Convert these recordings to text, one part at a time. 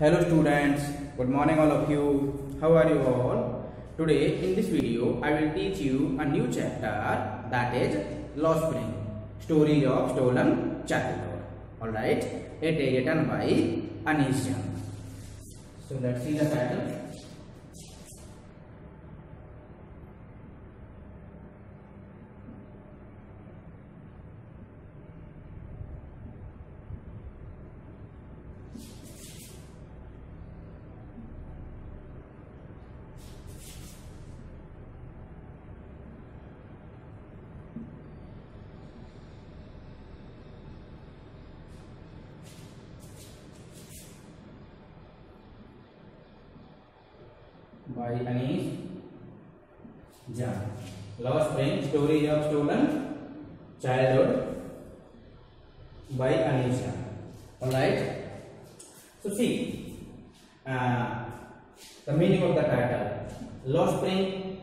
Hello students, good morning all of you. How are you all? Today in this video I will teach you a new chapter, that is Law Spring, Story of Stolen Childhood. Alright, it is written by Anish Young. So let's see the title. By Anish Young. Law Spring, Story of Stolen Childhood by Anish Young. Alright. So see the meaning of the title. Law Spring.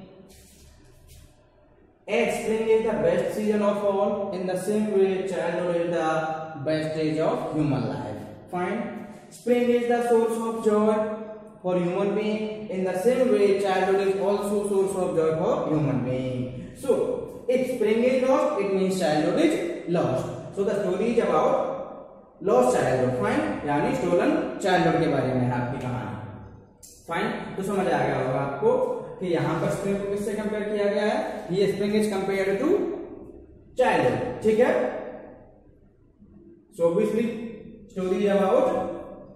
Spring is the best season of all. In the same way, childhood is the best stage of human life. Fine. Spring is the source of joy for human being. In the same way, childhood is also source of joy for human being. So, if spring is lost, it means childhood is lost. So, the story is about lost childhood. Fine. यानी stolen childhood के बारे में आपकी कहानी. Fine. तो समझ आ गया होगा आपको कि यहाँ पर स्प्रिंग को किससे कंपेयर किया गया है. ये spring is compared to childhood. ठीक है. So, obviously, story is about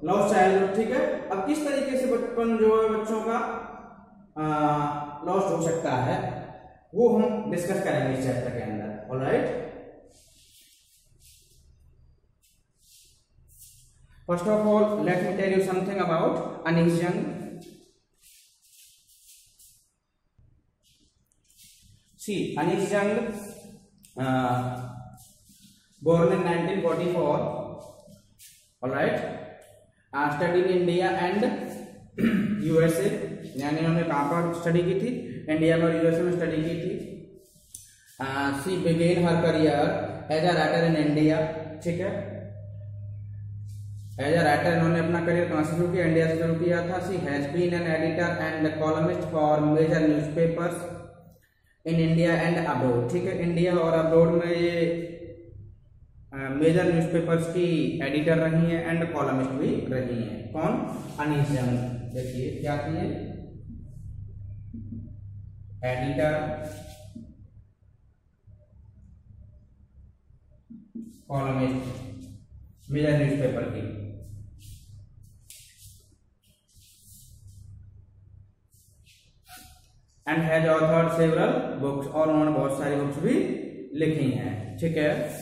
lost childhood. ठीक है. अब किस तरीके से बचपन जो है बच्चों का लॉस्ट हो सकता है वो हम डिस्कस करेंगे इस चैप्टर के अंदर. Alright. First of all let me tell you something about Anees Jung. See Anees Jung born in 1944. Alright. Study in India and USA. यानी उन्होंने कहाँ पर स्टडी की थी. इंडिया में और यूएसए में स्टडी की थी. She began her career as a writer in India. ठीक है. एज अ राइटर इन्होंने अपना करियर कहाँ से शुरू किया. इंडिया से शुरू किया था. She has been an editor and columnist for major newspapers in India and abroad. ठीक है. इंडिया और अब्रोड में ये मेजर न्यूज़पेपर्स की एडिटर रही हैं एंड कॉलमिस्ट भी रही हैं. कौन. अनीश यंग. देखिए क्या थी ये. एडिटर, कॉलमिस्ट मेजर न्यूज़पेपर की. And has authored several books. और उन्होंने बहुत सारी बुक्स भी लिखी हैं. ठीक है.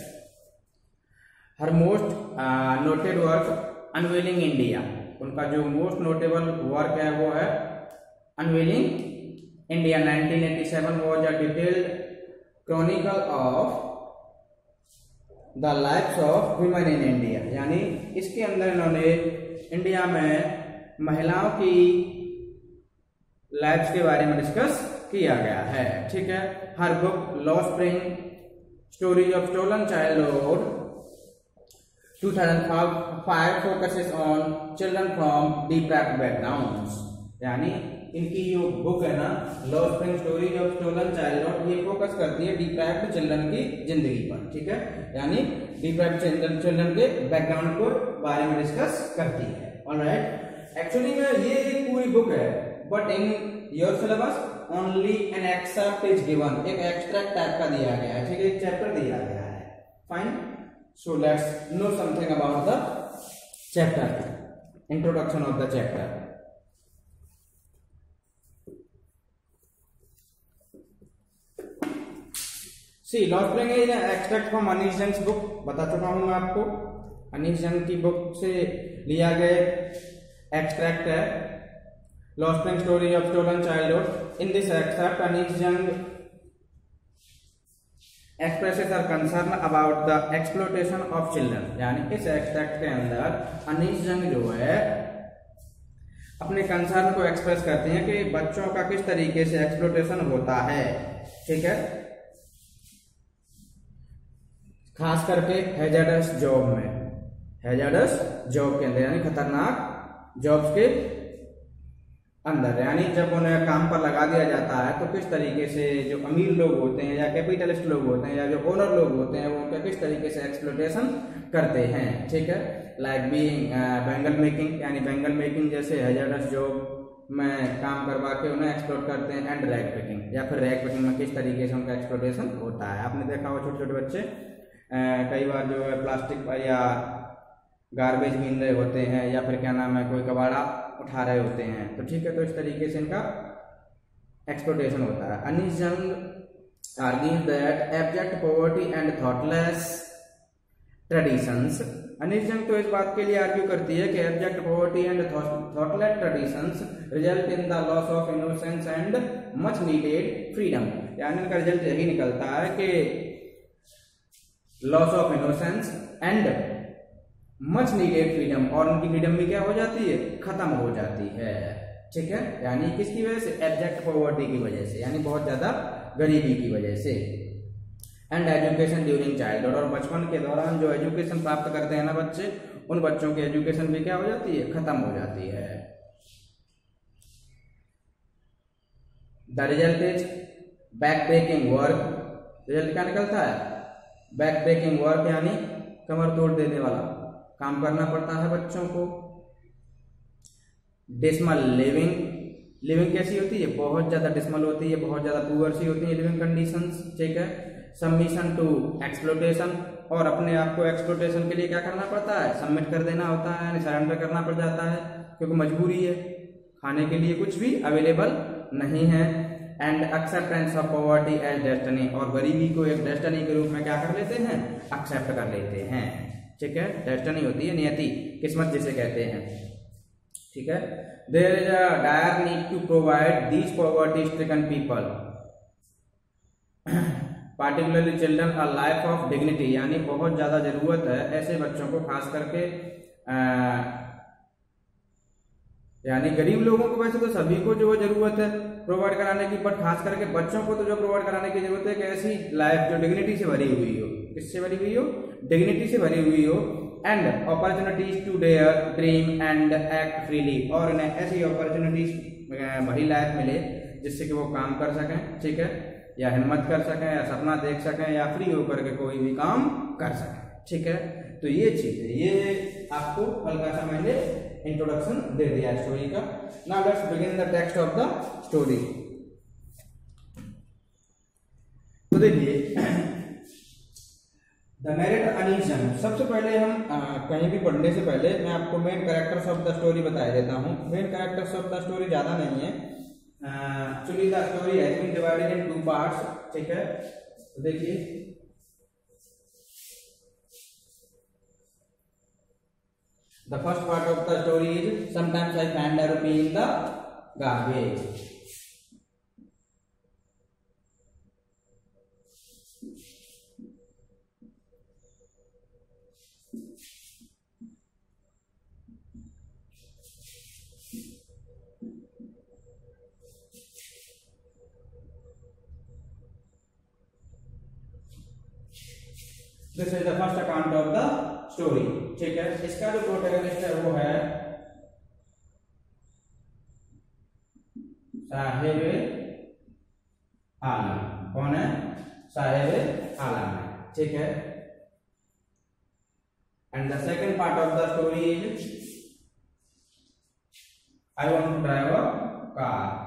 Her most noted work unveiling India. उनका जो मोस्ट नोटेबल वर्क है वो है unveiling India. 1987 was a detailed chronicle of the lives of women in India. यानी इसके अंदर इन्होंने इंडिया में महिलाओं की लाइफ्स के बारे में डिस्कस किया गया है. ठीक है. हर बुक लॉ spring, story of stolen childhood 2005 focuses on children from deprived backgrounds. यानी इनकी जो बुक है ना लॉ spring story of stolen childhood, ये फोकस करती है डिप्राइव्ड चिल्ड्रन की जिंदगी पर. ठीक है. यानी डिप्राइव्ड चिल्ड्रन के बैकग्राउंड को बारे में डिस्कस करती है. ऑलराइट. एक्चुअली में ये एक पूरी बुक है but in your syllabus only an extract is given. एक एक्सट्रैक्ट टाइप का दिया गया है. ठीक है. एक चैप्टर दिया गया है. Fine. So let's know something about the chapter. Introduction of the chapter. See, Law Spring is an extract from Anish Young's book. बता चुका हूं मैं आपको. अनीश यंग की बुक से लिया गया एक्सट्रैक्ट है Law Spring Story of Stolen Childhood. In this extract, Anish Young expresses her concern about the exploitation of children. यानी इस एक्सट्रैक्ट के अंदर अनीश यंग जो है अपने कंसर्न को एक्सप्रेस करते हैं कि बच्चों का किस तरीके से एक्सप्लोटेशन होता है. ठीक है. खास करके हैजार्डस जॉब में, हैजार्डस जॉब के अंदर यानी खतरनाक जॉब्स के अंदर, यानी जब उन्हें काम पर लगा दिया जाता है तो किस तरीके से जो अमीर लोग होते हैं या कैपिटलिस्ट लोग होते हैं या जो ओनर लोग होते हैं वो उनका किस तरीके से एक्सप्लॉयटेशन करते हैं। ठीक है, लाइक बीइंग बैंगल मेकिंग, यानी बैंगल मेकिंग जैसे हैजर्डस जॉब में काम करवा के उन्हें एक्सप्लॉयट करते हैं, एंड रैग पिकिंग, या फिर रैग पिकिंग में किस तरीके से उनका एक्सप्लॉयटेशन होता है। आपने देखा होगा छोटे छोटे बच्चे कई बार जो है प्लास्टिक या गार्बेज बीन रहे होते हैं या फिर क्या नाम है कोई कबाड़ा उठा रहे होते हैं, तो ठीक है, तो इस तरीके से इनका एक्सप्लॉयटेशन होता है। Anees Jung argues that abject poverty and thoughtless traditions, Anees Jung तो इस बात के लिए आर्ग्यू करती है कि abject poverty and thoughtless traditions result in the loss of innocence and much needed freedom, यानी इनका रिजल्ट यही निकलता है कि loss of innocence and much needed freedom, और उनकी फ्रीडम भी क्या हो जाती है, खत्म हो जाती है। ठीक है, यानी किसकी वजह से, एब्जेक्ट पॉवर्टी की वजह से, यानी बहुत ज्यादा गरीबी की वजह से। एंड एजुकेशन ड्यूरिंग चाइल्डहुड, और बचपन के दौरान जो एजुकेशन प्राप्त करते हैं ना बच्चे, उन बच्चों की एजुकेशन भी क्या हो जाती है, खत्म हो जाती है। The result is back breaking work, result क्या निकलता है, बैक ब्रेकिंग वर्क, यानी कमर तोड़ देने वाला काम करना पड़ता है बच्चों को। डिसमल लिविंग, लिविंग कैसी होती है, बहुत ज्यादा डिसमल होती है, बहुत ज्यादा पुअर सी होती है लिविंग कंडीशंस। ठीक है, सबमिशन टू एक्सप्लोटेशन, और अपने आप को एक्सप्लोटेशन के लिए क्या करना पड़ता है, सबमिट कर देना होता है, यानी सरेंडर करना पड़ जाता है, क्योंकि मजबूरी है, खाने के लिए कुछ भी अवेलेबल नहीं है। And acceptance of poverty as destiny, और गरीबी को एक डेस्टिनी के रूप में क्या कर लेते हैं, एक्सेप्ट कर लेते हैं। ठीक है, डेस्टिनी होती है नियति, किस्मत जिसे कहते हैं। ठीक है, there is a dire need to provide these poverty stricken people particularly children a life of dignity, यानी बहुत ज्यादा जरूरत है ऐसे बच्चों को, खास करके यानी गरीब लोगों को वैसे तो सभी को जो जरूरत है प्रोवाइड कराने की, बट खास करके बच्चों को तो जो प्रोवाइड कराने की जरूरत है कि ऐसी लाइफ जो डिग्निटी से भरी हुई हो, किससे भरी हुई हो, डिग्निटी से भरी हुई हो। And opportunities to dare dream and act freely, और इन्हें ऐसी अपॉर्चुनिटीज भरी लाइफ मिले जिससे कि वो काम कर सकें, ठीक है, या हिम्मत कर सकें, या सपना देख सकें, या फ्री होकर के कोई भी काम कर सकें। ठीक है, तो ये चीज है, ये आपको हल्का सा मैंने इंट्रोडक्शन दे दिया स्टोरी का। Now let's begin the text of the story. तो देखिए द नरेटर अनीस जंग, सबसे पहले हम कहीं भी पढ़ने से पहले मैं आपको main characters of the story बता देता हूँ। Main characters of the story ज्यादा नहीं है, actually the story has been divided in 2 parts. ठीक है, तो देखिए the first part of the story is sometimes I find a rupee in the garbage. This is the first account of the story. ठीक है, इसका जो protagonist है वो है साहिब आलम। कौन है, साहिब आलम है। ठीक है, and the second part of the story is I want to drive a car.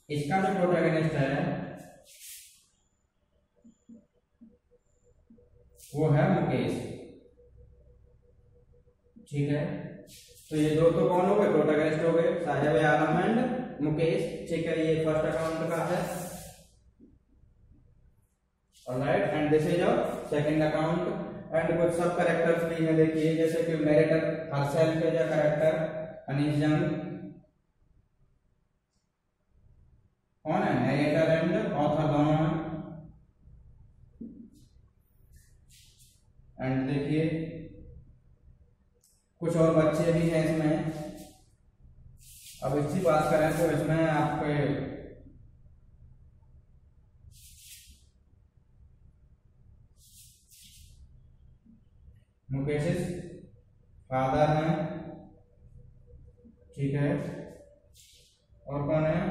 इसका जो प्रोटैगनिस्ट है वो है मुकेश। ठीक है, तो ये दो तो कौन हो गए, प्रोटैगनिस्ट हो गए, साहिब आलम एंड मुकेश। ठीक है, ये फर्स्ट अकाउंट का है, alright, and this is a second account. And कुछ सब कैरेक्टर्स भी हैं, देखिए जैसे कि narrator herself is a character, Anees Jung कौन है, नरेटर एंड ऑथर दोनों हैं। एंड देखिए कुछ और बच्चे भी हैं इसमें। अब इसकी बात करें तो इसमें आपके मुकेश फादर है, ठीक है, और कौन है,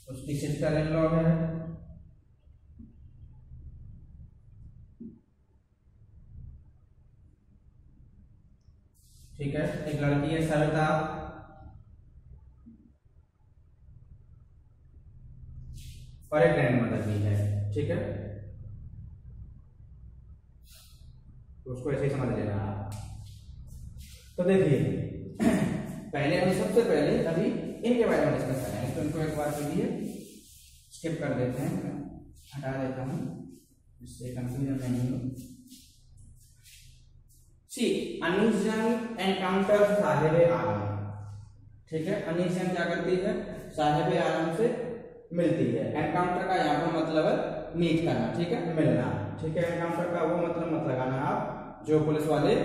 उसकी सिस्टर इन लॉ है, ठीक है, एक लड़की है सविता, और एक ग्रैंड मदर भी है, ठीक है, तो उसको ऐसे ही समझ लेना आप। तो देखिए पहले हम सबसे पहले अभी इनके बारे में डिस्कस करेंगे, तो इनको एक बार के लिए स्किप कर देते हैं, हटा देता हूं जिससे कंफ्यूजन नहीं हो। सी अनीस एनकाउंटर साहिब आलम, ठीक है, अनीस क्या करती है, साहिब आलम से मिलती है। एनकाउंटर का यहाँ पर मतलब है मीट करना, ठीक है, मिलना, ठीक है। एनकाउंटर का वो मतलब मत लगाना आप जो पुलिस वाले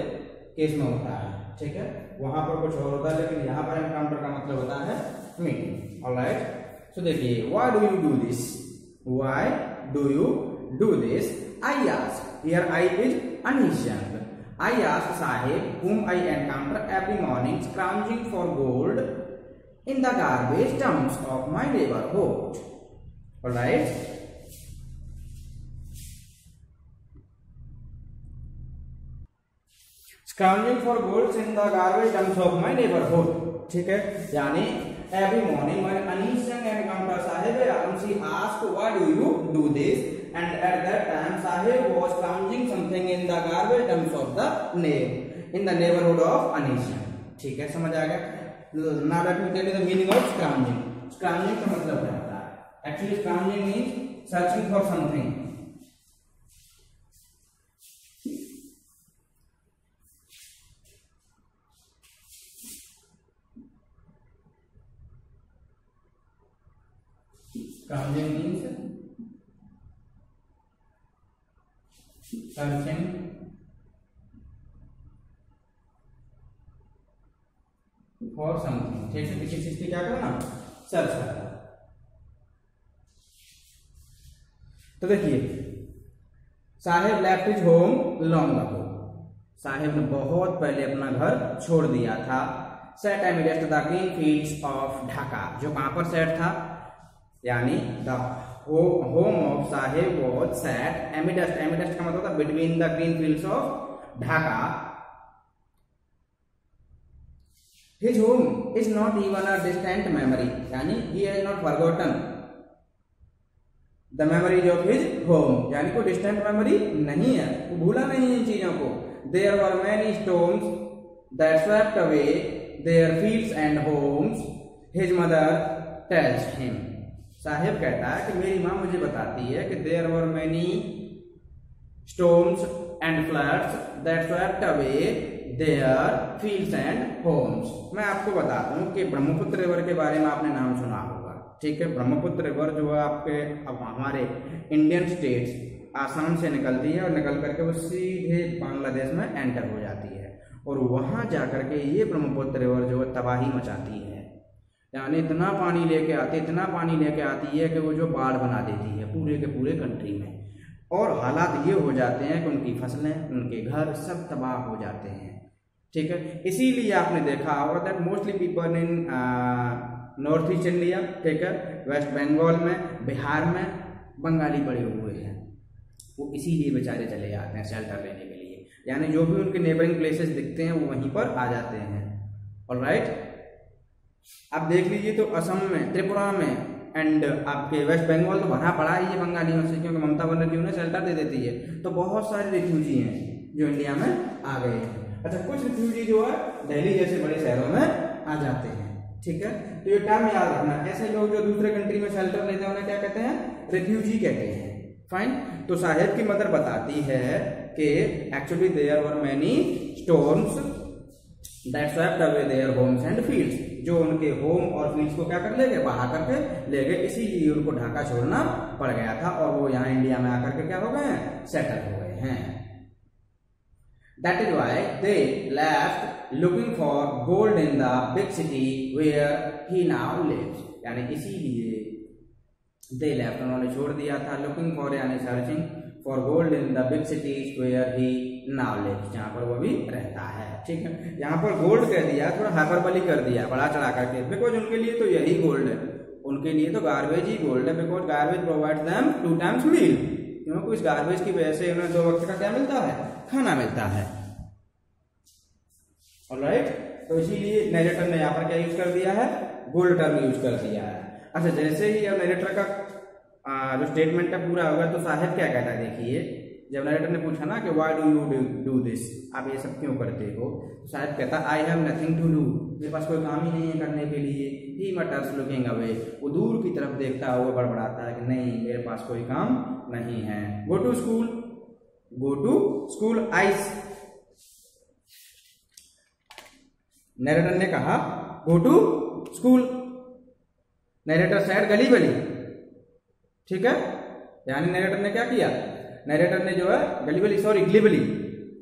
केस में होता है, ठीक है, वहां पर कुछ और होता है, लेकिन यहाँ पर एनकाउंटर का मतलब होता है मीटिंग। ऑलराइट, सो देखिए, why do you do this, why do you do this, I ask, here I is अनीशन, I ask Saheb whom I encounter every morning scrounging for gold in the garbage dumps of my neighborhood. Alright, scrounging for gold in the garbage dumps of my neighborhood, ठीक है, यानी every morning when Anisha encounters Sahib Alam, she asks why do you do this, and at that time Sahib was scrounging something in the garbage dumps of the neighborhood of Anisha, ठीक है, समझ आ गया। Now let me tell you the meaning of scrounging. Scrounging का मतलब क्या होता है, actually scrounging means searching for something, scrounging means searching for something, ठीक है, किसी चीज की क्या करना, सर्च करना। तो देखिए, Saheb left his home long ago, Saheb ने बहुत पहले अपना घर छोड़ दिया था। Set amidst the green fields of Dhaka, जो कहां पर सेट था, यानी the home of Saheb was set amidst, amidst का मतलब था between the green fields of Dhaka. His home is not even a distant memory, यानी he has not forgotten the memories of his home, यानी कोई distant memory नहीं है, वो भूला नहीं इन चीजों को। There were many storms that swept away their fields and homes, his mother tells him, Sahib कहता है कि मेरी माँ मुझे बताती है कि there were many storms and floods that swept away their fields and homes। मैं आपको बताता हूँ कि ब्रह्मपुत्र रिवर के बारे में आपने नाम सुना होगा, ठीक है। ब्रह्मपुत्र रिवर जो है आपके अब हमारे इंडियन स्टेट्स आसाम से निकलती है और निकल करके वो सीधे बांग्लादेश में एंटर हो जाती है, और वहां जाकर के ये ब्रह्मपुत्र रिवर जो है तबाही मचाती है, यानी इतना पानी लेके आती है, इतना पानी लेके आती है कि वो जो बाढ़ बना देती है पूरे के पूरे कंट्री में, और हालात ये हो जाते हैं कि उनकी फसलें, उनके घर सब तबाह हो जाते हैं, ठीक है। इसीलिए आपने देखा होगा that mostly people in north east India, ठीक है, वेस्ट बंगाल में, बिहार में बंगाली पड़े हुए हैं, वो इसीलिए बेचारे चले जाते हैं शेल्टर लेने के लिए, यानी जो भी उनके नेबरिंग प्लेसेस दिखते हैं वो वहीं पर आ जाते हैं। ऑलराइट, आप देख लीजिए तो असम में, त्रिपुरा में एंड आपके वेस्ट बंगाल तो भरा पड़ा ही है बंगालियों से, क्योंकि ममता बनर्जी उन्हें शेल्टर दे देती है, तो बहुत सारे रिफ्यूजी हैं जो इंडिया में आ गए हैं। अच्छा, कुछ रिफ्यूजी जो है दिल्ली जैसे बड़े शहरों में आ जाते हैं, ठीक है। तो ये टर्म याद रखना, ऐसे लोग जो दूसरे कंट्री में शेल्टर लेते हैं उन्हें क्या कहते हैं, रिफ्यूजी कहते हैं। फाइन, तो साहिब की मदर बताती है कि actually there were many storms that swept away their homes and fields, जो उनके होम और फील्ड्स को क्या कर ले गए, बहा करके ले गए, इसीलिए उनको ढाका छोड़ना पड़ गया था, और वो यहाँ इंडिया में आकर के क्या हो गए हैं, सेटल हो गए हैं। That is why they left looking for gold in the big city where he now lives, यानी इसीलिए they left, उन्होंने छोड़ दिया था, looking for यानी searching for gold in the big cities where he now lives, जहाँ पर वो भी रहता है। ठीक है, यहाँ पर गोल्ड कह दिया, थोड़ा हाइपरबोली कर दिया, बढ़ा चढ़ा करके, बिकॉज उनके लिए तो यही गोल्ड है, उनके लिए तो गार्बेज ही गोल्ड है, because garbage provide them 2 times meal, क्योंकि इस गार्बेज की वजह से उन्हें 2 वक्त का क्या मिलता है, खाना मिलता है। ऑलराइट, तो इसीलिए नरेटर ने यहाँ पर क्या यूज कर दिया है, गोल्ड टर्म यूज कर दिया है। अच्छा, जैसे ही अब नरेटर का जो स्टेटमेंट का पूरा होगा तो साहिब क्या कहता है, देखिए जब नरेटर ने पूछा ना कि why do you do this, आप ये सब क्यों करते हो, तो साहिब कहता I have nothing to do, मेरे पास कोई काम ही नहीं है करने के लिए। ही मटर्स लुकिंग अवे, वो दूर की तरफ देखता हुआ बड़बड़ाता है कि नहीं मेरे पास कोई काम नहीं है। Go to school, go to school ice, narrator ने कहा go to school, narrator said गली बली। ठीक है, यानी नरेटर ने क्या किया, नरेटर ने जो है गलीबली, सॉरी ग्लिबली,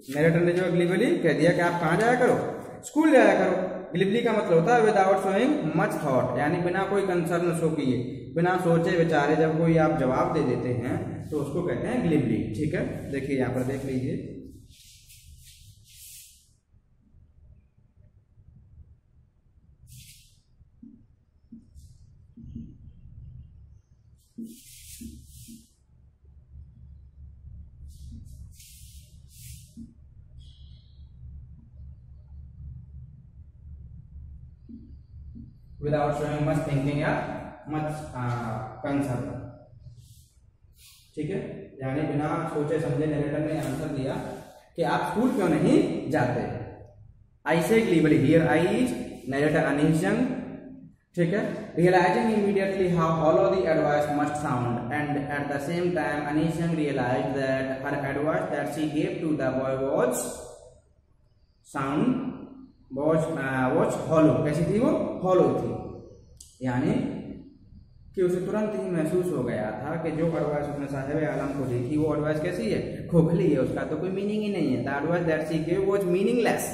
नरेटर ने जो है ग्लिबली कह दिया कि आप कहाँ जाया करो, स्कूल जाया करो। ग्लिबली का मतलब होता है विदाउट शोइंग मच थॉट, यानी बिना कोई कंसर्न शो किए, बिना सोचे विचारे जब कोई आप जवाब दे देते हैं तो उसको कहते हैं ग्लिबली। ठीक है, देखिए यहाँ पर देख लीजिए, विदाउट शोइंग मच थिंकिंग या मच कंसर्न। ठीक है, यानी बिना सोचे समझे नरेटर ने आंसर दिया कि आप स्कूल क्यों नहीं जाते। I say glibly, here I is narrator Anees Jung. ठीक है, realising immediately how hollow the advice must sound and at the same time Anees Jung realised that her advice that she gave to the boy was sound watch hollow, कैसी थी वो, hollow थी, यानी कि उसे तुरंत ही महसूस हो गया था कि जो एडवाइस उसने साहिब आलम को दी थी वो एडवाइस कैसी है, खोखली है, उसका तो कोई मीनिंग ही नहीं है। The advice that she gave was meaningless,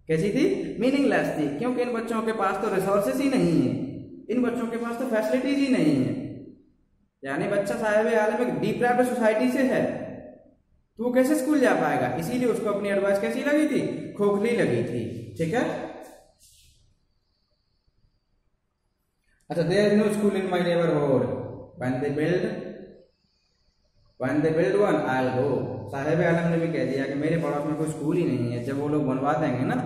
कैसी थी, मीनिंगलेस थी, क्योंकि इन बच्चों के पास तो रिसोर्सेस ही नहीं है, इन बच्चों के पास तो फैसिलिटीज ही नहीं है। यानी बच्चा साहिब आलम एक डिप्राइव्ड सोसाइटी से है तो वो कैसे स्कूल जा पाएगा, इसीलिए उसको अपनी एडवाइस कैसी लगी थी, खोखली लगी थी। ठीक है, अच्छा, there is no school in my neighbourhood, when they build one I will go. Saheb Alam ने भी कह दिया कि मेरे पड़ोस में कोई स्कूल ही नहीं है, जब वो लोग बनवा देंगे ना,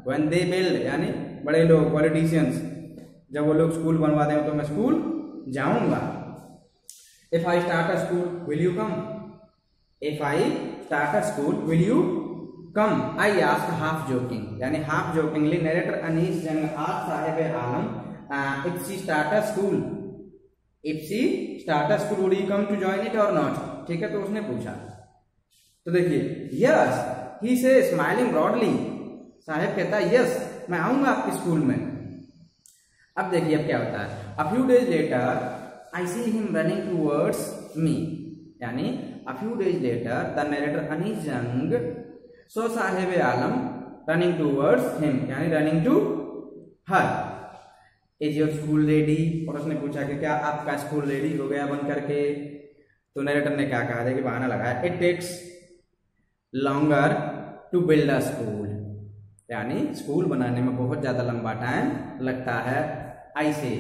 व्हेन दे बिल्ड यानी बड़े लोग, पॉलिटिशियंस, जब वो लोग स्कूल बनवा देंगे तो मैं स्कूल जाऊंगा। If I start a school will you come, if I start a school will you come, I ask half joking, यानी हाफ जोकिंगली नरेटर अनीश जंग asked Sahib Alam if she start a school, if she start a school would you come to join it or not। ठीक है, तो उसने पूछा, तो देखिए yes he से स्माइलिंग ब्रॉडली, साहिब कहता है यस मैं आऊंगा आपके स्कूल में। अब देखिए अब क्या होता है, a few days later I see him running towards me, यानी a few days later the narrator Anees Jung saw Saheb Alam running towards him, यानी running to her. Is your school ready, और उसने पूछा कि क्या आपका स्कूल रेडी हो गया बन करके, तो नरेटर ने क्या कहा, देखिए बहाना लगाया, it takes longer to build a school, यानी स्कूल बनाने में बहुत ज्यादा लंबा टाइम लगता है। आई से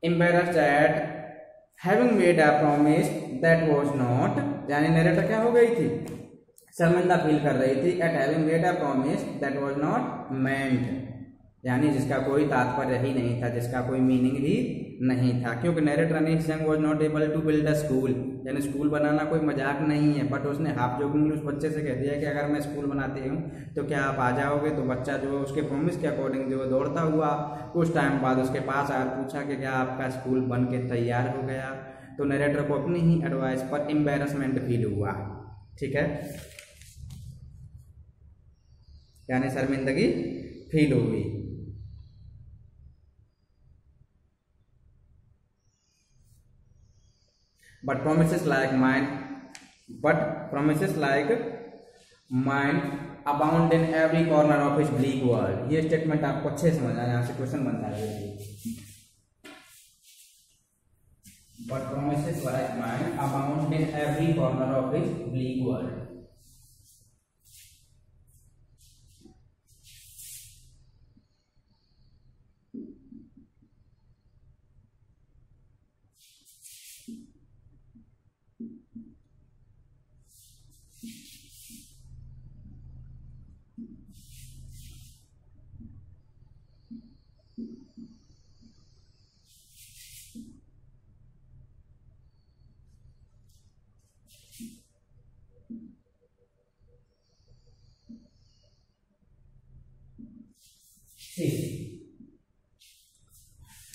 embarrassed eight having made a promise that was not, यानी नरेटर क्या हो गई थी, शर्मिंदा फील कर रही थी, eight having made a promise that was not meant, यानी जिसका कोई तात्पर्य ही नहीं था, जिसका कोई मीनिंग ही नहीं था, क्योंकि narrator Anees Jung was not able to build a school, यानी स्कूल बनाना कोई मजाक नहीं है। बट उसने हाफ जोकिंगली उस बच्चे से कह दिया कि अगर मैं स्कूल बनाती हूँ तो क्या आप आ जाओगे, तो बच्चा जो है उसके प्रॉमिस के अकॉर्डिंग जो है दौड़ता हुआ कुछ टाइम बाद उसके पास आकर पूछा कि क्या आपका स्कूल बन के तैयार हो गया, तो नरेटर को अपनी ही एडवाइस पर एम्बैरेसमेंट फील हुआ। ठीक है, यानी शर्मिंदगी फील हो गई। But promises like mine abound in every corner of his bleak world। ये स्टेटमेंट आपको अच्छे समझ आए, यहाँ से क्वेश्चन बनता है। but promises like mine abound in every corner of his bleak world.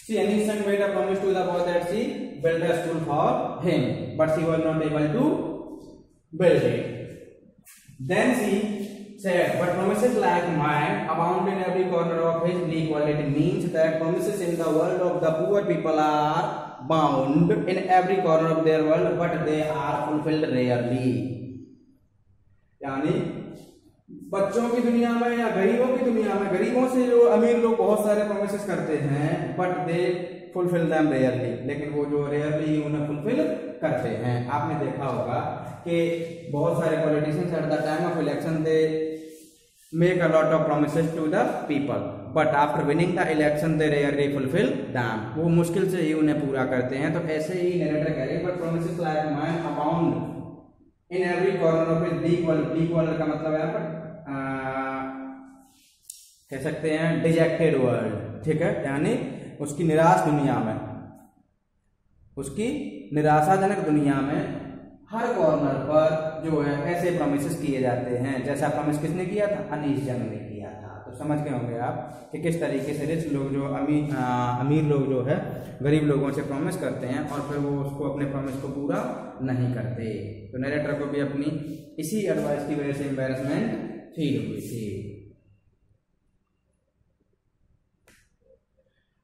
See, Aniston made a promise to the boy that she build a school for him, but she was not able to build it. Then she said, but promises like mine abound in every corner of his bleak world. It means that promises in the world of the poor people are bound in every corner of their world, but they are fulfilled rarely. यानी बच्चों की दुनिया में या गरीबों की दुनिया में, गरीबों से जो अमीर लोग बहुत सारे प्रोमिसेस करते हैं, but they fulfil them rarely, लेकिन वो जो रेयरली उन्हें फुलफिल करते हैं. आपने देखा होगा कि बहुत सारे politicians at the time of election they make a lot of promises to the people, but after winning the election they rarely fulfil them. वो मुश्किल से ही उन्हें पूरा करते हैं. तो ऐसे ही नरेटर कह रहे हैं, but promises like mine abound in every corner of his bleak world. Bleak world का मतलब है यहाँ पर कह सकते हैं डिजेक्टेड वर्ल्ड. ठीक है, यानी उसकी निराश दुनिया में, उसकी निराशाजनक दुनिया में हर कॉर्नर पर जो है ऐसे प्रोमिसेस किए जाते हैं. जैसा प्रॉमिस किसने किया था? अनीश जंग ने किया था. तो समझ गए होंगे आप कि किस तरीके से रिच लोग जो अमीर लोग जो है गरीब लोगों से प्रॉमिस करते हैं और फिर वो उसको अपने प्रॉमिस को पूरा नहीं करते. तो नरेटर को भी अपनी इसी एडवाइस की वजह से एम्बैरेसमेंट फील हुई थी.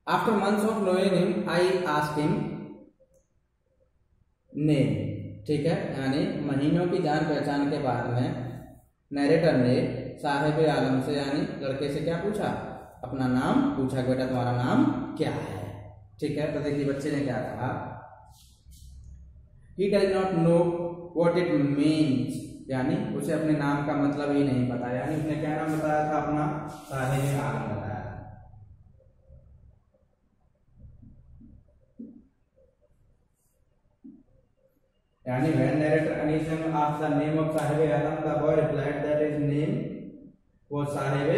After months of knowing him, I asked him name. ठीक है, यानी महीनों की जान पहचान के बाद में नरेटर ने साहिब आलम से यानी लड़के से क्या पूछा? अपना नाम पूछा, बेटा तुम्हारा नाम क्या है? ठीक है, तो देखिए बच्चे ने क्या कहा, He does not know what it means. यानी उसे अपने नाम का मतलब ही नहीं पता. यानी उसने क्या नाम बताया था अपना? साहिब आलम बताया. यानी when narrator Anish Jung asked the name of Sahib Alam, the boy replied that his name was Sahib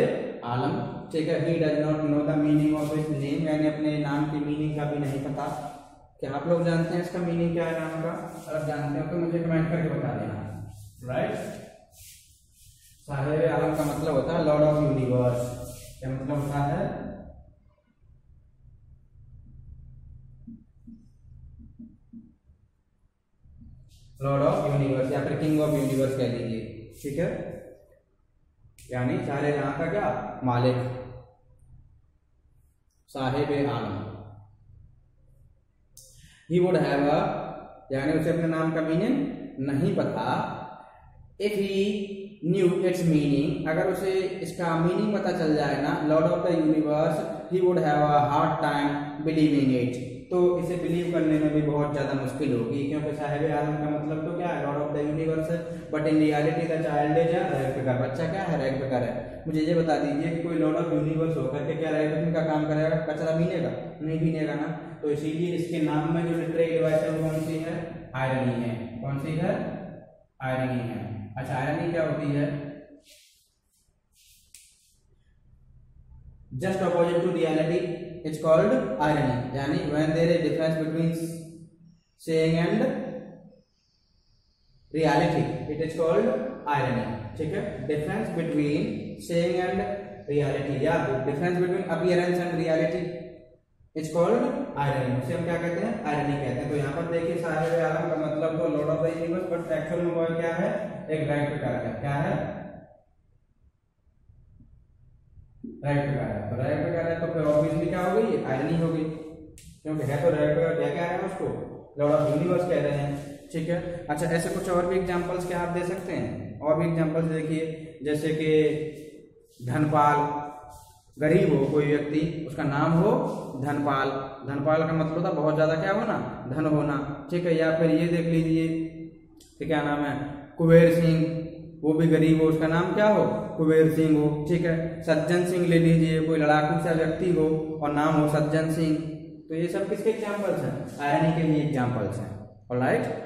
Alam. ठीक है, he does not know the meaning of his name. यानी अपने नाम की मीनिंग का भी नहीं पता. क्या आप लोग जानते हैं इसका मीनिंग क्या है नाम का? अगर जानते हो तो मुझे कमेंट करके बता देना. राइट, साहिब आलम का मतलब होता है लॉर्ड ऑफ यूनिवर्स. क्या मतलब होता है? लॉर्ड ऑफ यूनिवर्स या फिर किंग ऑफ यूनिवर्स कह लीजिए. ठीक है, यानी सारे जहां का क्या मालिक, साहिब आलम. ही वुड हैव अ, यानी उसे अपने नाम का मीनिंग नहीं पता. If he new it's meaning, अगर उसे इसका मीनिंग पता चल जाए ना, Lord of the universe, he would have a hard time believing it. तो इसे बिलीव करने में भी बहुत ज्यादा मुश्किल होगी, क्योंकि साहिब आलम का मतलब तो क्या है? लॉर्ड ऑफ द यूनिवर्स है. But in reality the child is a rag picker. बच्चा क्या है? रैग पिकर है. मुझे ये बता दीजिए कि कोई लॉर्ड ऑफ यूनिवर्स होकर के क्या रैग पिकिंग का काम करेगा? कचरा बीनेगा? नहीं बीनेगा ना. तो इसीलिए इसके नाम में जो लिटरेरी डिवाइस है वो कौन सी है? आयरनी है. कौन सी है? आयरनी है. अच्छा, आयरनी क्या होती है? Just opposite to reality is called irony. यानी when there is difference between saying and reality it is called irony. ठीक है, difference between saying and reality या difference between appearance and reality is called irony. उसे हम क्या कहते हैं? Irony कहते हैं. तो यहाँ पर देखिए साहिब आलम का मतलब तो Lord of the universe, but actual में वो क्या है? एक रैग पिकर है. क्या है? रैग पिकर है. तो रैग पिकर है तो फिर ऑब्वियसली क्या हो गई? आयरनी हो गई, क्योंकि है तो रैग पिकर. क्या कह रहे हैं उसको? लॉर्ड ऑफ यूनिवर्स कह रहे हैं. ठीक है, अच्छा ऐसे कुछ और भी एग्जांपल्स क्या आप दे सकते हैं? और भी एग्जांपल्स देखिए, जैसे कि धनपाल, गरीब हो कोई व्यक्ति, उसका नाम हो धनपाल। धनपाल का मतलब होता बहुत ज्यादा क्या होना, धन होना, ठीक है। या फिर ये देख लीजिए कि क्या नाम है, कुबेर सिंह, वो भी गरीब हो, उसका नाम क्या हो, कुबेर सिंह हो, ठीक है। सज्जन सिंह ले लीजिए, कोई लड़ाकू सा व्यक्ति हो और नाम हो सज्जन सिंह। तो ये सब किसके एग्जाम्पल्स हैं, आयरनी के लिए एग्जाम्पल्स हैं। All right,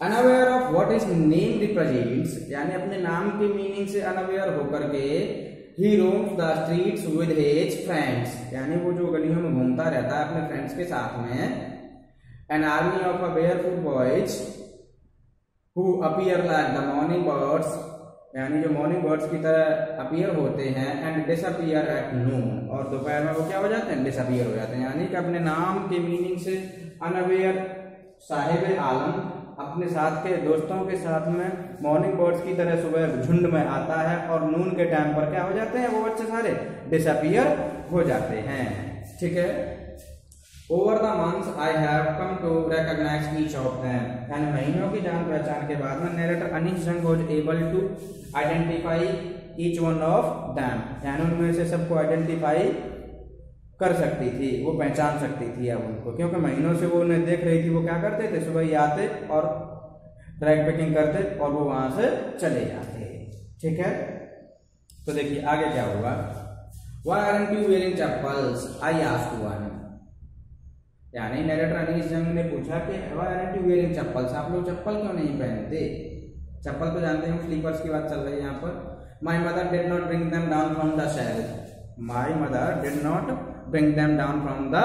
unaware of what is name represents, यानी अपने नाम के मीनिंग से अनअवेयर होकर के ही roams the streets with his friends, यानी वो जो गलियों में घूमता रहता है अपने फ्रेंड्स के साथ में। An army of a barefoot boys who appear like the morning birds, यानी जो मॉर्निंग बर्ड्स की तरह अपीयर होते हैं, एंड डिसअपीयर एट नून, और दोपहर में वो क्या हो जाते हैं, डिसअपीयर हो जाते हैं। यानी कि अपने नाम के मीनिंग से अनअवेयर साहिब आलम अपने साथ के दोस्तों के साथ में मॉर्निंग बर्ड्स की तरह सुबह झुंड में आता है और नून के टाइम पर क्या हो जाते हैं, वो बच्चे सारे डिसअपीयर हो जाते हैं, ठीक है। Over the months I have come to recognise each of them, यानी महीनों की जान पहचान के बाद में narrator Anees Jung was able to identify each one of them, यानी उनमें से सबको आइडेंटिफाई कर सकती थी, वो पहचान सकती थी अब उनको, क्योंकि महीनों से वो उन्हें देख रही थी। वो क्या करते थे, सुबह ही आते और ड्रैग पैकिंग करते और वो वहां से चले जाते, ठीक है। तो देखिए आगे क्या हुआ, why aren't you wearing chappals I asked one, यानी नरेटर अनीश जंग ने पूछा कि why aren't you wearing chappals, आप लोग चप्पल क्यों नहीं पहनते। चप्पल तो जानते हैं, स्लीपर्स की बात चल रही है यहाँ पर। My mother did not bring them down from the shelf, my mother did not bring them down from the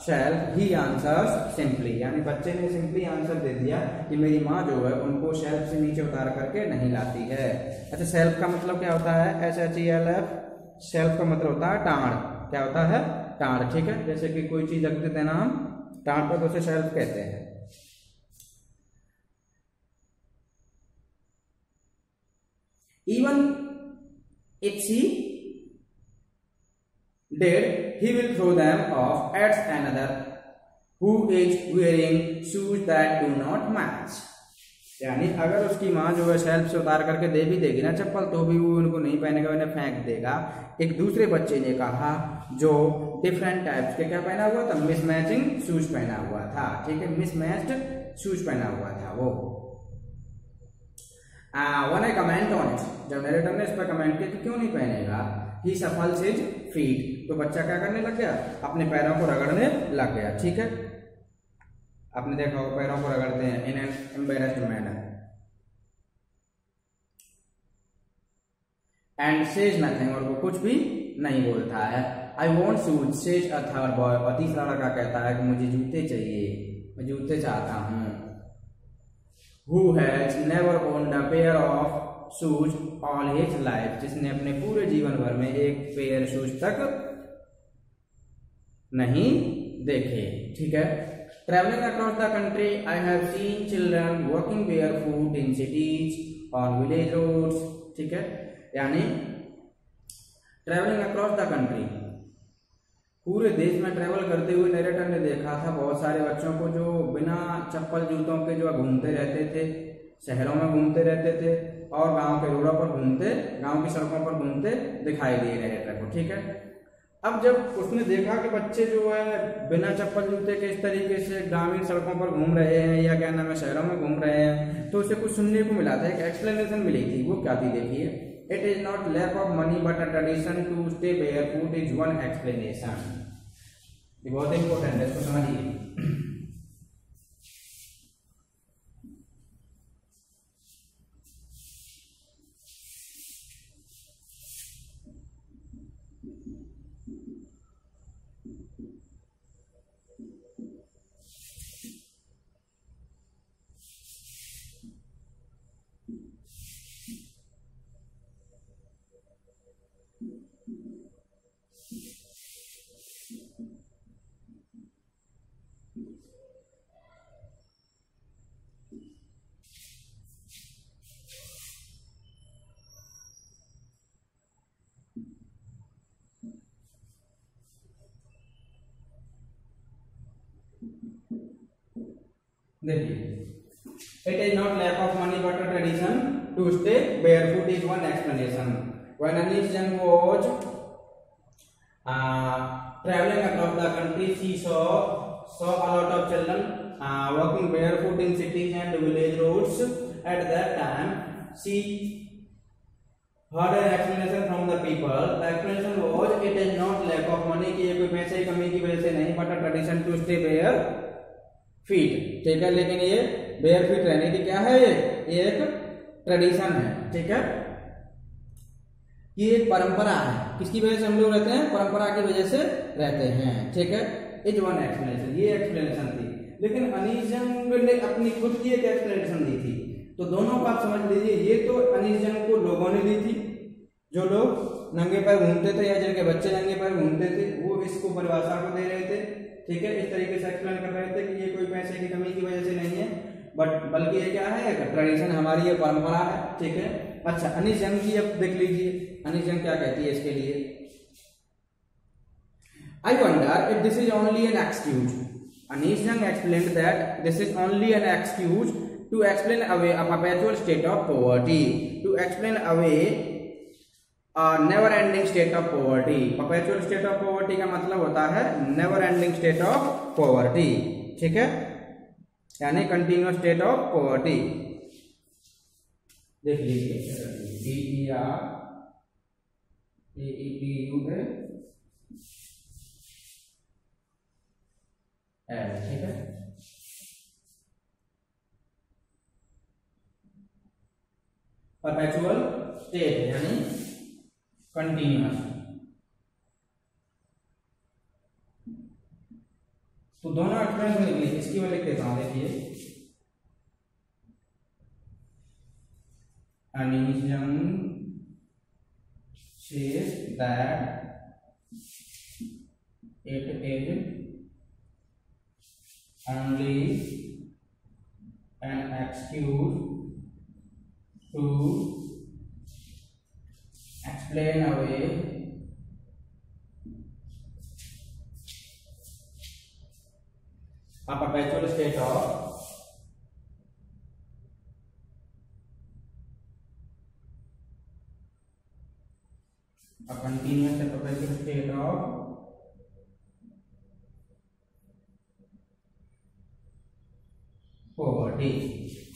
shelf, he answers simply, यानी बच्चे ने सिंपली आंसर दे दिया कि मेरी माँ जो है उनको शेल्फ से नीचे उतार करके नहीं लाती है। अच्छा, शेल्फ का मतलब क्या होता है, SHELF, शेल्फ का मतलब होता है टांड़, क्या होता है, टांड़, ठीक है। जैसे कि कोई चीज रख देते हैं ना हम टांड़ पर, तो उसे शेल्फ कहते हैं। Even if she did, he will throw them off at another who is wearing shoes that do not match, यानी अगर उसकी माँ जो है शेल्फ से उतार करके दे भी देगी ना चप्पल, तो भी वो उनको नहीं पहनेगा, उन्हें फेंक देगा। एक दूसरे बच्चे ने कहा जो डिफरेंट टाइप्स के क्या पहना हुआ था, मिसमैचिंग शूज पहना हुआ था, ठीक है, मिसमैच्ड शूज पहना हुआ था वो। When I comment on it, जब नरेटर ने इस पर कमेंट किया कि क्यों नहीं पहनेगा, he shuffles his feet, तो बच्चा क्या करने लग गया, अपने पैरों को रगड़ने लग गया, ठीक है। आपने देखा होगा पैरों को रगड़ते हैं in an embarrassed manner, and says nothing, और वो कुछ भी नहीं बोलता है। I want shoes, says a third boy, और तीसरा लड़का कहता है कि मुझे जूते चाहिए, मैं जूते चाहता हूँ। Who has never owned a pair of shoes all his life, जिसने अपने पूरे जीवन भर में एक पेयर शूज तक नहीं देखे, ठीक है। Travelling across the country I have seen children walking barefoot in cities on village roads, ठीक है। यानी ट्रेवलिंग अक्रॉस द कंट्री, पूरे देश में ट्रेवल करते हुए नरेटर ने देखा था बहुत सारे बच्चों को जो बिना चप्पल जूतों के जो घूमते रहते थे, शहरों में घूमते रहते थे और गांव के रोडों पर घूमते, गांव की सड़कों पर घूमते दिखाई दे रहे थे, ठीक है। अब जब उसने देखा कि बच्चे जो है बिना चप्पल जूते के इस तरीके से ग्रामीण सड़कों पर घूम रहे हैं या क्या नाम है शहरों में घूम रहे हैं, तो उसे कुछ सुनने को मिला था, एक एक्सप्लेनेशन मिली थी। वो क्या थी देखिए, it is not lack of money but a tradition to stay barefoot is one explanation. ये बहुत इंपॉर्टेंट है, इसको समझिए। देखिए, it is not lack of money but a tradition to stay barefoot is one explanation. When Anish Jung was traveling across the country, she saw a lot of children walking barefoot in cities and village roads. At that time, she heard an explanation from the people. The explanation was, it is not lack of money, कि ये कोई पैसे की कमी की वजह से नहीं, but a tradition to stay bare feet. ठीक है, लेकिन ये bare feet रहने की क्या है, ये एक ट्रेडिशन है. ठीक है, ये एक परंपरा है. किसकी वजह से हम लोग रहते हैं? परंपरा की वजह से रहते हैं. ठीक है, इज वन एक्सप्लेनेशन. ये एक्सप्लेनेशन थी, लेकिन अनीश जंग ने अपनी खुद की एक एक्सप्लेनेशन दी थी. तो दोनों को आप समझ लीजिए, ये तो अनीश जंग को लोगों ने दी थी, जो लोग नंगे पैर घूमते थे या जिनके बच्चे नंगे पैर घूमते थे, वो इसको परिभाषा को दे रहे थे. ठीक है, इस तरीके से एक्सप्लेन कर रहे थे कि ये कोई पैसे की कमी की वजह से नहीं है, बल्कि ये क्या है, ट्रेडिशन, हमारी ये परंपरा है. ठीक है. अच्छा, अनीश जंग की अब देख लीजिए, अनीश जंग क्या कहती है इसके लिए. I wonder if this is only an excuse. Anish Jung explained that this is only an excuse to explain away a perpetual state of poverty. To explain away a never-ending state of poverty. Perpetual state of poverty का मतलब होता है never-ending state of poverty. ठीक है, यानी continuous state of poverty. देख लीजिए, DERAEPU है. ठीक है, परपेचुअल स्टेट यानी कंटिन्यूअस. तो दोनों एक्सप्लेनेशन लिख लीजिए. इसकी मैं लिख देता हूं. देखिए, Anish Jung says that it is only an excuse to explain away a perpetual state of a continuous and perpetual state of poverty.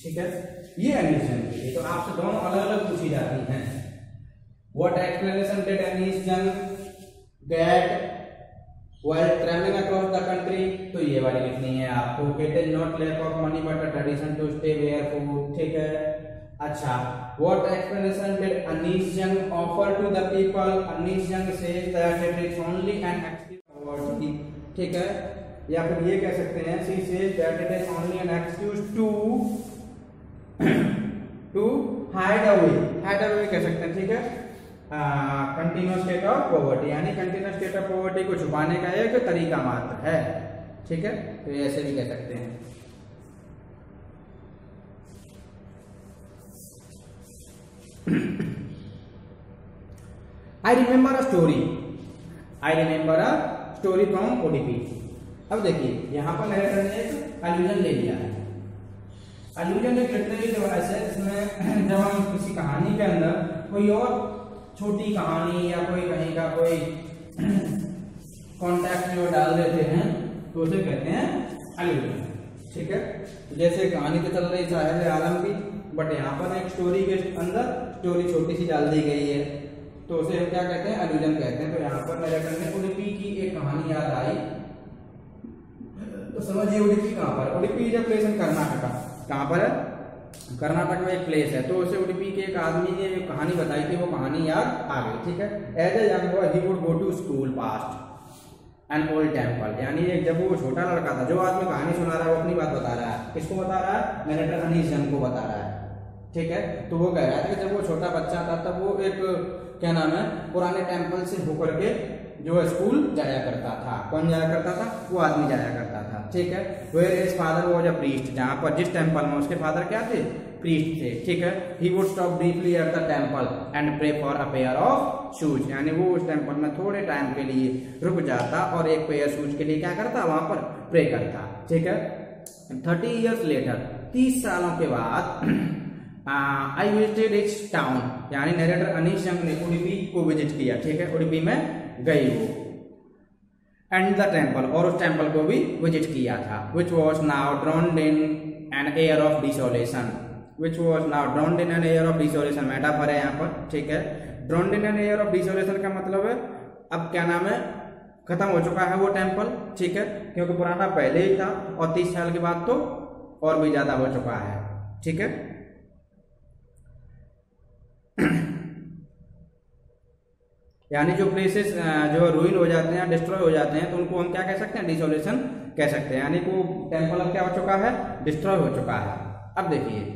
ठीक है, ये अनीश जंग की. तो आपसे दोनों अलग अलग पूछी जाती हैं. What explanation did Anish Jung get while traveling across the country? तो ये वाली लिखनी है आपको. It is not lack of money but a tradition to stay barefoot. ठीक है. अच्छा, what explanation did Anish Jung offer to the people? Anish Jung says that it is only an excuse of poverty. ठीक है, या फिर ये कह सकते हैं, she says that it is only an excuse to hide away. hide away कह सकते हैं. ठीक है, कंटिन्यूअस स्टेट ऑफ पॉवर्टी, यानी कंटिन्यूअस स्टेट ऑफ पॉवर्टी को छुपाने का एक तरीका मात्र है. ठीक है, तो ये ऐसे भी कह सकते हैं. I remember a story from ODP. अब देखिए, यहाँ पर नरेटर ने एक अल्यूजन ले लिया है. अल्यूजन एक लिटरेरी डिवाइस है जिसमें जब हम किसी कहानी के अंदर कोई और छोटी कहानी या कोई कहीं का कोई कॉन्टेक्स्ट जो डाल देते हैं तो उसे कहते हैं अल्यूजन. ठीक है, जैसे कहानी तो चल रही साहिल आलम की, बट यहाँ पर एक स्टोरी के अंदर स्टोरी छोटी सी डाल दी गई है, तो उसे हम क्या कहते हैं, अल्यूजन कहते हैं. तो यहाँ पर नरेटर ने उडुपी की एक कहानी याद आई. तो समझिए उडुपी कहाँ पर. Udupi is a place in Karnataka. कहाँ पर है? कर्नाटक में एक प्लेस है. तो उसे उडुपी के एक आदमी ने जो कहानी बताई थी वो कहानी याद आ गई. ठीक है, as a young boy he would go to school past an old temple. यानी जब वो छोटा लड़का था, जो आदमी कहानी सुना रहा है वो अपनी बात बता रहा है. किसको बता रहा है? नरेटर अनीश जंग को बता रहा है. ठीक है, तो वो कह रहा था कि जब वो छोटा बच्चा था तब वो एक क्या नाम है, पुराने टेम्पल से होकर के जो स्कूल जाया करता था. कौन जाया करता था? वो आदमी जाया करता था. ठीक है, where his father was a priest. जहां पर जिस टेम्पल में उसके फादर क्या थे? प्रीस्ट थे. ठीक है, he would stop briefly at the temple and pray for a pair of shoes. यानी वो उस टेम्पल में थोड़े टाइम के लिए रुक जाता और एक पेयर शूज के लिए क्या करता? वहां पर प्रे करता. ठीक है, 30 years later, 30 सालों के बाद आई विजिटेड इट्स टाउन, यानी नरेटर अनीश जंग ने उडुपी को विजिट किया, ठीक है, उडुपी में गई वो। एंड द टेम्पल, और उस टेम्पल को भी विजिट किया था, which was now drowned in an air of desolation, which was now drowned in an air of desolation, metaphor है यहाँ पर, ठीक है। Drowned in an air of desolation का मतलब है अब क्या नाम है, खत्म हो चुका है वो टेम्पल, ठीक है, क्योंकि पुराना पहले ही था और 30 साल के बाद तो और भी ज्यादा हो चुका है, ठीक है। यानी जो प्लेसेस जो रूइन हो जाते हैं, डिस्ट्रॉय हो जाते हैं, तो उनको हम क्या कह सकते हैं, डिसोलेशन कह सकते हैं। यानी वो टेम्पल अब क्या हो चुका है, डिस्ट्रॉय हो चुका है। अब देखिए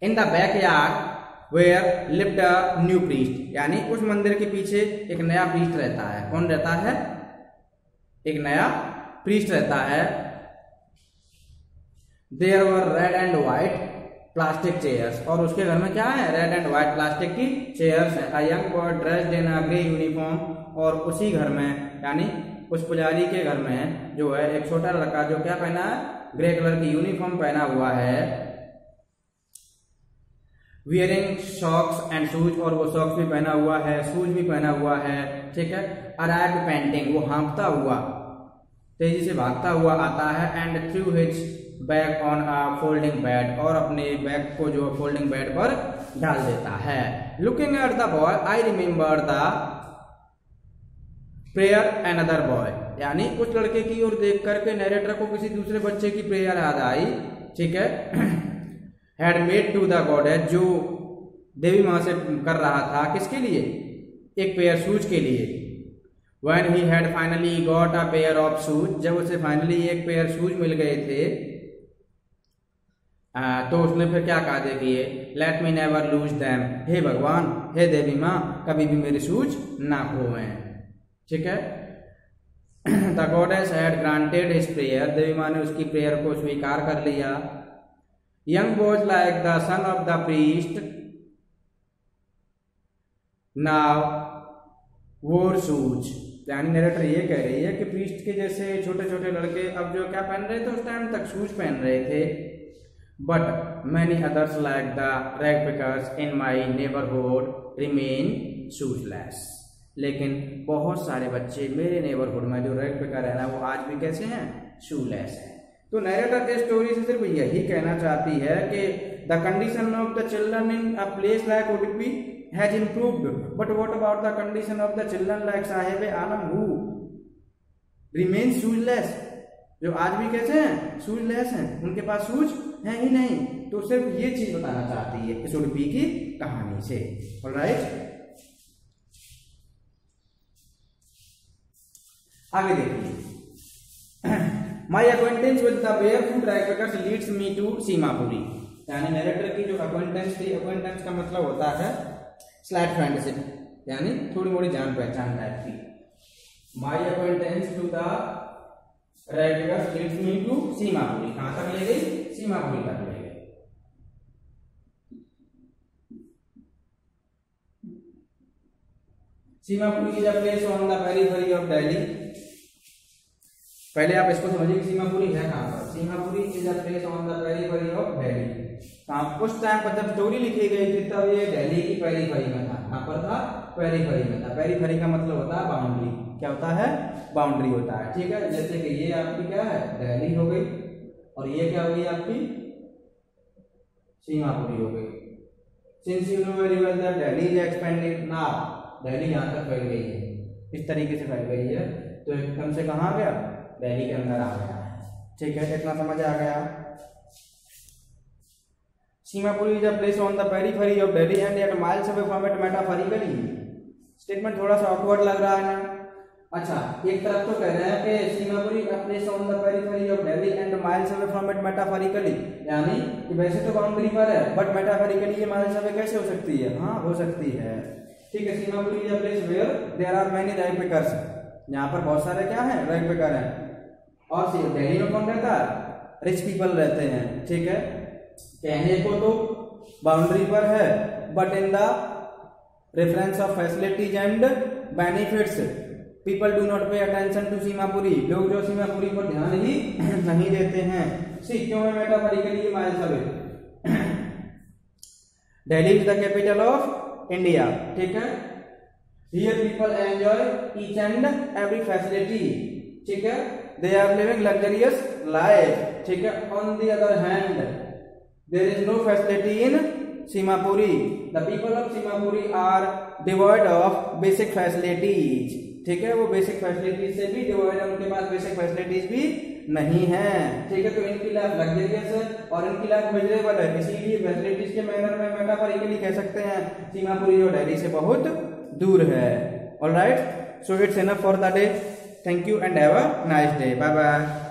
in the backyard where lived a new priest, यानी उस मंदिर के पीछे एक नया प्रीस्ट रहता है। कौन रहता है, एक नया प्रीस्ट रहता है। There were red and white plastic chairs, और उसके घर में क्या है, रेड एंड व्हाइट प्लास्टिक की चेयर्स है। A young boy dressed in a grey uniform, और उसी घर में यानी उस पुजारी के घर में जो है एक छोटा लड़का जो क्या पहना है, ग्रे कलर की यूनिफॉर्म पहना हुआ है। वियरिंग सॉक्स एंड शूज, और वो सॉक्स भी पहना हुआ है, शूज भी पहना हुआ है, ठीक है। अराइव्ड पेंटिंग, वो हाँफता हुआ, तेजी से भागता हुआ आता है। And through his bag on a folding bed, और अपने बैग को जो फोल्डिंग बेड पर डाल देता है। Looking at the boy I remember the prayer another boy, यानी उस लड़के की ओर देख करके नरेटर को किसी दूसरे बच्चे की प्रेयर याद आई, ठीक है। Had made to the goddess, जो देवी मां से कर रहा था, किसके लिए, एक पेयर शूज के लिए। When he had finally got a pair of shoes, जब उसे फाइनली एक पेयर शूज मिल गए थे, तो उसने फिर क्या कहा, देखिए, let me never lose them, हे भगवान, हे देवी माँ, कभी भी मेरे शूज ना खोएं, ठीक है। The goddess had granted his prayer, देवी माँ ने उसकी प्रेयर को स्वीकार कर लिया। Young boys like the son of the priest now wore shoes, यानी नरेटर ये कह रही है कि प्रीस्ट के जैसे छोटे छोटे लड़के अब जो क्या पहन रहे थे, उस टाइम तक शूज पहन रहे थे। But many others like the rag pickers in my neighbourhood remain shoeless, लेकिन बहुत सारे बच्चे मेरे नेबरहुड में जो रैग पिकर है ना, वो आज भी कैसे हैं, शूलेस हैं। तो नरेटर के स्टोरी से सिर्फ यही कहना चाहती है कि the condition of the children in a place like Udupi has improved, but what about the condition of the children like Sahib-e-Alam who remain shoeless, जो आज भी कैसे हैं, शूजलेस हैं, उनके पास शूज हैं ही नहीं। तो सिर्फ ये चीज बताना चाहती है इस उडुपी की कहानी से। ऑलराइट, आगे देखिए, my acquaintance with the barefoot ragpickers leads me to Seemapuri, यानी नरेटर की जो अक्वेंटेंस थी, अक्वेंटेंस का मतलब होता है स्लाइट फ्रेंडशिप, यानी थोड़ी मोड़ी जान पहचान टाइप की। My acquaintance to the ragpickers leads me to Seemapuri, कहां तक ले गई, सीमापुरी तक ले गई। Seemapuri is a place on the periphery of Delhi, पहले आप इसको समझिए कि सीमापुरी है कहां पर। Seemapuri is a place on the periphery of Delhi. उस टाइम पर जब स्टोरी लिखी गई थी तब ये दिल्ली की पेरिफेरी में था। कहां पर था, पेरिफेरी में था। पेरिफेरी का मतलब होता है बाउंड्री, क्या होता है, बाउंड्री होता है, ठीक है। जैसे कि ये आपकी क्या है, दिल्ली हो गई, और ये क्या हो गई आपकी, सीमापुरी हो गई। Since you know very well that Delhi is expanded now, Delhi यहां तक फैल गई है, इस तरीके से फैल गई है, तो एकदम से कहां आ गया, दिल्ली के अंदर आ गया, ठीक है। इतना समझ आ गया। Seemapuri is a place on the periphery of Delhi and at miles away from it metaphorically. Statement थोड़ा सा ऑकवर्ड लग रहा है ना। अच्छा, एक तरफ तो कह रहे हैं कि सीमापुरी अ place on the periphery of Delhi and miles away from it metaphorically, यानी कि वैसे तो बाउंड्री पर है, बट मेटाफोरिकली ये माइल्स अवे कैसे हो सकती है, हाँ हो सकती है, ठीक है। Seemapuri is a place where there are many rag pickers, यहाँ पर बहुत सारे क्या है, रैग पिकर हैं। और दिल्ली में कौन रहता है, रिच पीपल रहते हैं, ठीक है। कहने को तो बाउंड्री पर है, but in the reference of facilities and benefits people do not pay attention to Seemapuri, लोग जो सीमापुरी पर ध्यान ही नहीं देते हैं। सी क्यों है metaphorically miles away. Delhi is the capital of India, ठीक है। Here people enjoy each and every facility, ठीक है। They are living luxurious life, ठीक है। On the other hand there is no facility in Seemapuri. The people of Seemapuri are devoid of basic facilities, ठीक है। वो basic facilities से भी devoid है, उनके पास बेसिक फैसिलिटीज भी नहीं है, ठीक है। तो इनकी लाइफ लग्जरियस है और इनकी लाइफ मिजरेबल है, इसीलिए फैसिलिटीज के मैनर में मेटाफोरिकली कह सकते हैं सीमापुरी जो दिल्ली से बहुत दूर है। Alright, so it's enough for the day. Thank you and have a nice day. Bye bye.